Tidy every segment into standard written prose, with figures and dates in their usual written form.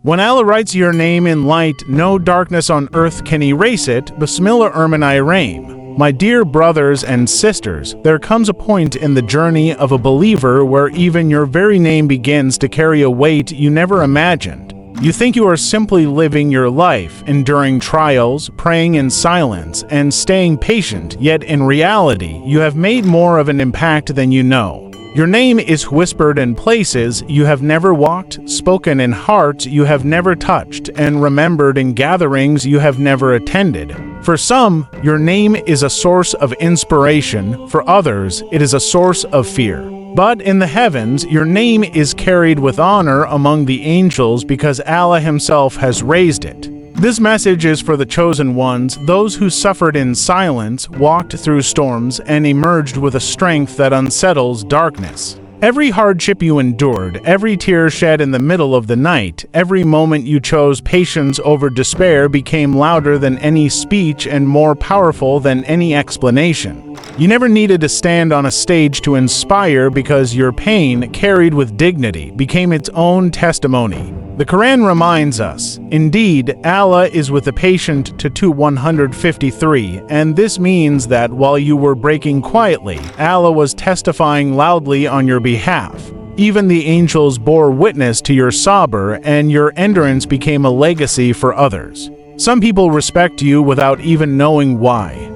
When Allah writes your name in light, no darkness on earth can erase it. Bismillah Rahim. My dear brothers and sisters, there comes a point in the journey of a believer where even your very name begins to carry a weight you never imagined. You think you are simply living your life, enduring trials, praying in silence, and staying patient, yet in reality, you have made more of an impact than you know. Your name is whispered in places you have never walked, spoken in hearts you have never touched, and remembered in gatherings you have never attended. For some, your name is a source of inspiration. For others, it is a source of fear. But in the heavens, your name is carried with honor among the angels because Allah Himself has raised it. This message is for the chosen ones, those who suffered in silence, walked through storms, and emerged with a strength that unsettles darkness. Every hardship you endured, every tear shed in the middle of the night, every moment you chose patience over despair became louder than any speech and more powerful than any explanation. You never needed to stand on a stage to inspire because your pain, carried with dignity, became its own testimony. The Quran reminds us, indeed, Allah is with the patient to 153, and this means that while you were breaking quietly, Allah was testifying loudly on your behalf. Even the angels bore witness to your sabr, and your endurance became a legacy for others. Some people respect you without even knowing why.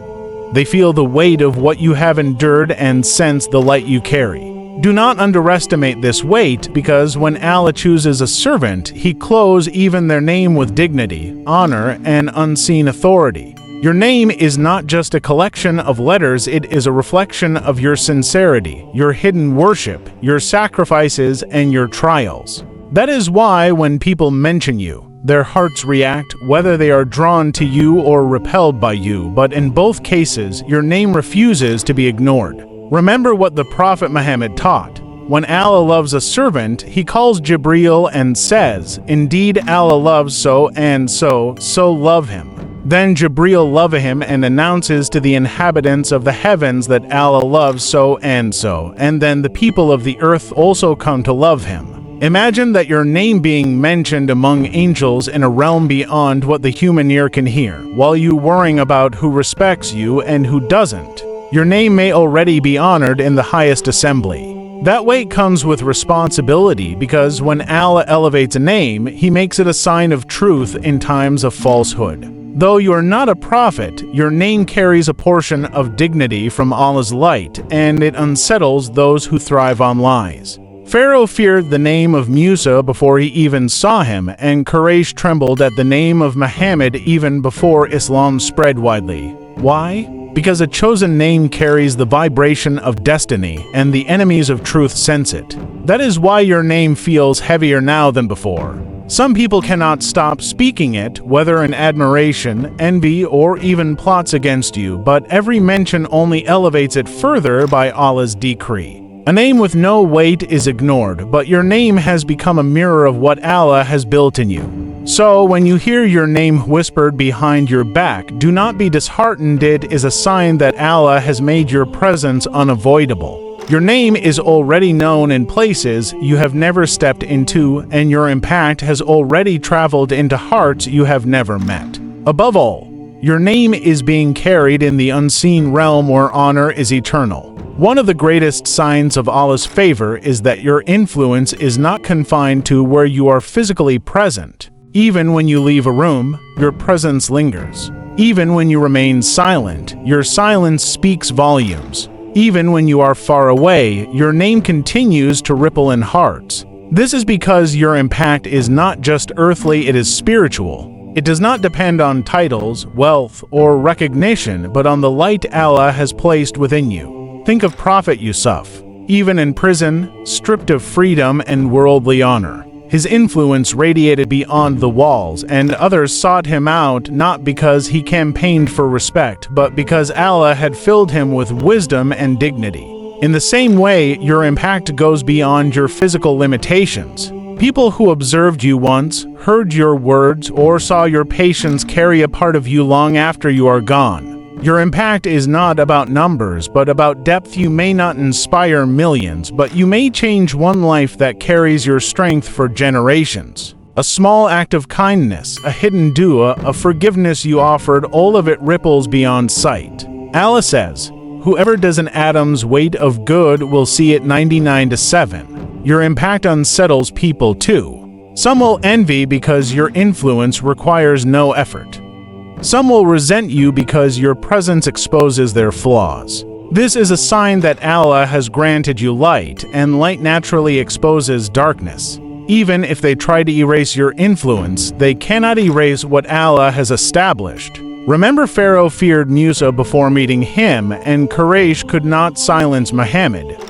They feel the weight of what you have endured and sense the light you carry. Do not underestimate this weight, because when Allah chooses a servant, He clothes even their name with dignity, honor, and unseen authority. Your name is not just a collection of letters, it is a reflection of your sincerity, your hidden worship, your sacrifices, and your trials. That is why when people mention you, their hearts react, whether they are drawn to you or repelled by you, but in both cases, your name refuses to be ignored. Remember what the Prophet Muhammad taught. When Allah loves a servant, He calls Jibreel and says, "Indeed, Allah loves so and so, so love him." Then Jibreel loves him and announces to the inhabitants of the heavens that Allah loves so, and then the people of the earth also come to love Him. Imagine that your name being mentioned among angels in a realm beyond what the human ear can hear, while you worrying about who respects you and who doesn't. Your name may already be honored in the highest assembly. That weight comes with responsibility, because when Allah elevates a name, He makes it a sign of truth in times of falsehood. Though you are not a prophet, your name carries a portion of dignity from Allah's light, and it unsettles those who thrive on lies. Pharaoh feared the name of Musa before he even saw him, and Quraysh trembled at the name of Muhammad even before Islam spread widely. Why? Because a chosen name carries the vibration of destiny, and the enemies of truth sense it. That is why your name feels heavier now than before. Some people cannot stop speaking it, whether in admiration, envy, or even plots against you, but every mention only elevates it further by Allah's decree. A name with no weight is ignored, but your name has become a mirror of what Allah has built in you. So, when you hear your name whispered behind your back, do not be disheartened. It is a sign that Allah has made your presence unavoidable. Your name is already known in places you have never stepped into, and your impact has already traveled into hearts you have never met. Above all, your name is being carried in the unseen realm where honor is eternal. One of the greatest signs of Allah's favor is that your influence is not confined to where you are physically present. Even when you leave a room, your presence lingers. Even when you remain silent, your silence speaks volumes. Even when you are far away, your name continues to ripple in hearts. This is because your impact is not just earthly, it is spiritual. It does not depend on titles, wealth, or recognition, but on the light Allah has placed within you. Think of Prophet Yusuf. Even in prison, stripped of freedom and worldly honor, his influence radiated beyond the walls, and others sought him out not because he campaigned for respect, but because Allah had filled him with wisdom and dignity. In the same way, your impact goes beyond your physical limitations. People who observed you once, heard your words, or saw your patience carry a part of you long after you are gone. Your impact is not about numbers, but about depth. You may not inspire millions, but you may change one life that carries your strength for generations. A small act of kindness, a hidden dua, a forgiveness you offered, all of it ripples beyond sight. Allah says, whoever does an atom's weight of good will see it 99 to 7. Your impact unsettles people too. Some will envy because your influence requires no effort. Some will resent you because your presence exposes their flaws. This is a sign that Allah has granted you light, and light naturally exposes darkness. Even if they try to erase your influence, they cannot erase what Allah has established. Remember, Pharaoh feared Musa before meeting him, and Quraysh could not silence Muhammad.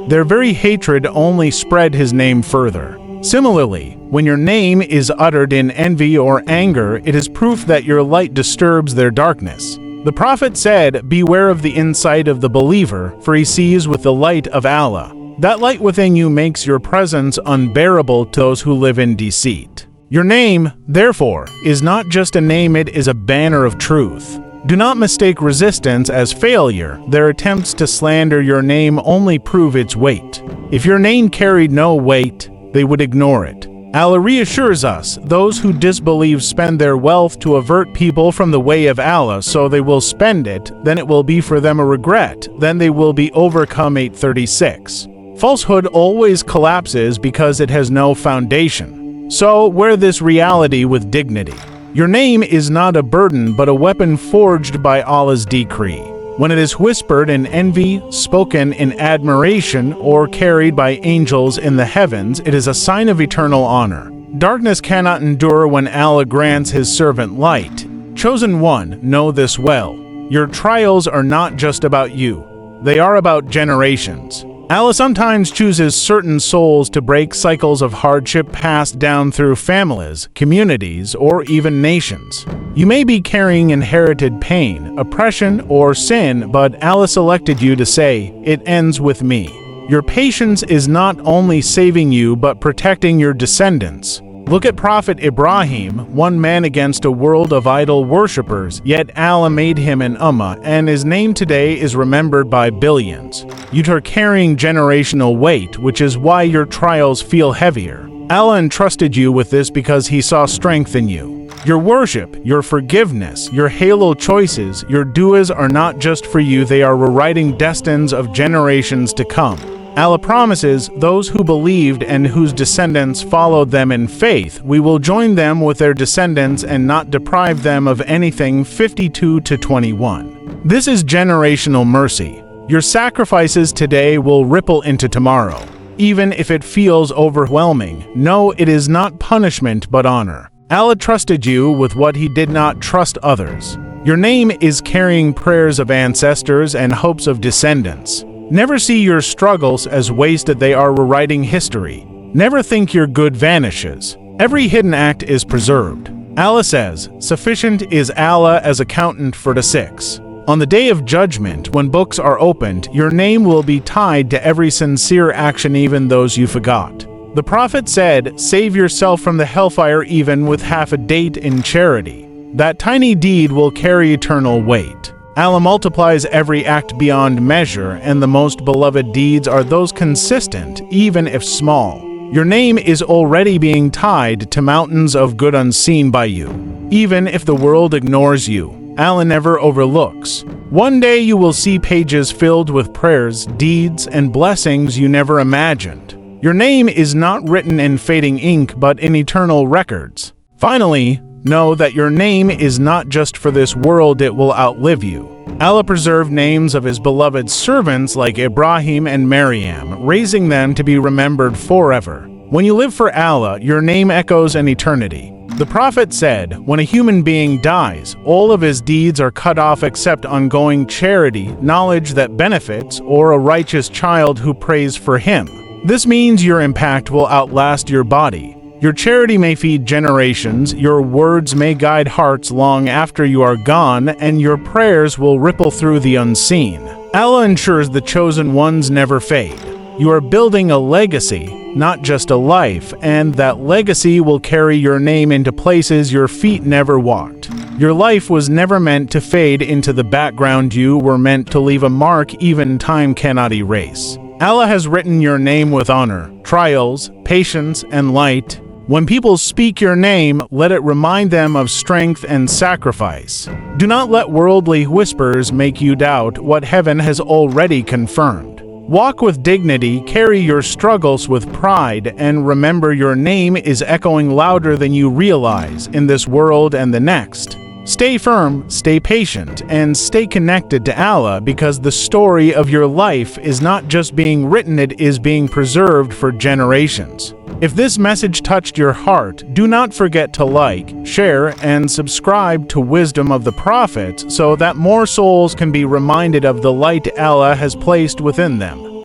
Their very hatred only spread his name further. Similarly, when your name is uttered in envy or anger, it is proof that your light disturbs their darkness. The Prophet said, beware of the insight of the believer, for he sees with the light of Allah. That light within you makes your presence unbearable to those who live in deceit. Your name, therefore, is not just a name, it is a banner of truth. Do not mistake resistance as failure. Their attempts to slander your name only prove its weight. If your name carried no weight, they would ignore it. Allah reassures us, those who disbelieve spend their wealth to avert people from the way of Allah, so they will spend it, then it will be for them a regret, then they will be overcome. 836. Falsehood always collapses because it has no foundation. So wear this reality with dignity. Your name is not a burden but a weapon forged by Allah's decree. When it is whispered in envy, spoken in admiration, or carried by angels in the heavens, it is a sign of eternal honor. Darkness cannot endure when Allah grants his servant light. Chosen one, know this well. Your trials are not just about you. They are about generations. Allah sometimes chooses certain souls to break cycles of hardship passed down through families, communities, or even nations. You may be carrying inherited pain, oppression, or sin, but Allah selected you to say, "It ends with me." Your patience is not only saving you but protecting your descendants. Look at Prophet Ibrahim, one man against a world of idol worshippers, yet Allah made him an ummah, and his name today is remembered by billions. You are carrying generational weight, which is why your trials feel heavier. Allah entrusted you with this because he saw strength in you. Your worship, your forgiveness, your halo choices, your duas are not just for you, they are rewriting destinies of generations to come. Allah promises those who believed and whose descendants followed them in faith, we will join them with their descendants and not deprive them of anything. 52 to 21. This is generational mercy. Your sacrifices today will ripple into tomorrow. Even if it feels overwhelming, know it is not punishment but honor. Allah trusted you with what he did not trust others. Your name is carrying prayers of ancestors and hopes of descendants. Never see your struggles as wasted, they are rewriting history. Never think your good vanishes. Every hidden act is preserved. Allah says, sufficient is Allah as accountant for the 6. On the day of judgment, when books are opened, your name will be tied to every sincere action, even those you forgot. The Prophet said, save yourself from the hellfire even with half a date in charity. That tiny deed will carry eternal weight. Allah multiplies every act beyond measure, and the most beloved deeds are those consistent, even if small. Your name is already being tied to mountains of good unseen by you. Even if the world ignores you, Allah never overlooks. One day you will see pages filled with prayers, deeds, and blessings you never imagined. Your name is not written in fading ink but in eternal records. Finally, know that your name is not just for this world, it will outlive you. Allah preserved names of his beloved servants like Ibrahim and Maryam, raising them to be remembered forever. When you live for Allah, your name echoes in eternity. The Prophet said, when a human being dies, all of his deeds are cut off except ongoing charity, knowledge that benefits, or a righteous child who prays for him. This means your impact will outlast your body. Your charity may feed generations, your words may guide hearts long after you are gone, and your prayers will ripple through the unseen. Allah ensures the chosen ones never fade. You are building a legacy, not just a life, and that legacy will carry your name into places your feet never walked. Your life was never meant to fade into the background, you were meant to leave a mark even time cannot erase. Allah has written your name with honor, trials, patience, and light. When people speak your name, let it remind them of strength and sacrifice. Do not let worldly whispers make you doubt what heaven has already confirmed. Walk with dignity, carry your struggles with pride, and remember your name is echoing louder than you realize in this world and the next. Stay firm, stay patient, and stay connected to Allah, because the story of your life is not just being written, it is being preserved for generations. If this message touched your heart, do not forget to like, share, and subscribe to Wisdom of the Prophets so that more souls can be reminded of the light Allah has placed within them.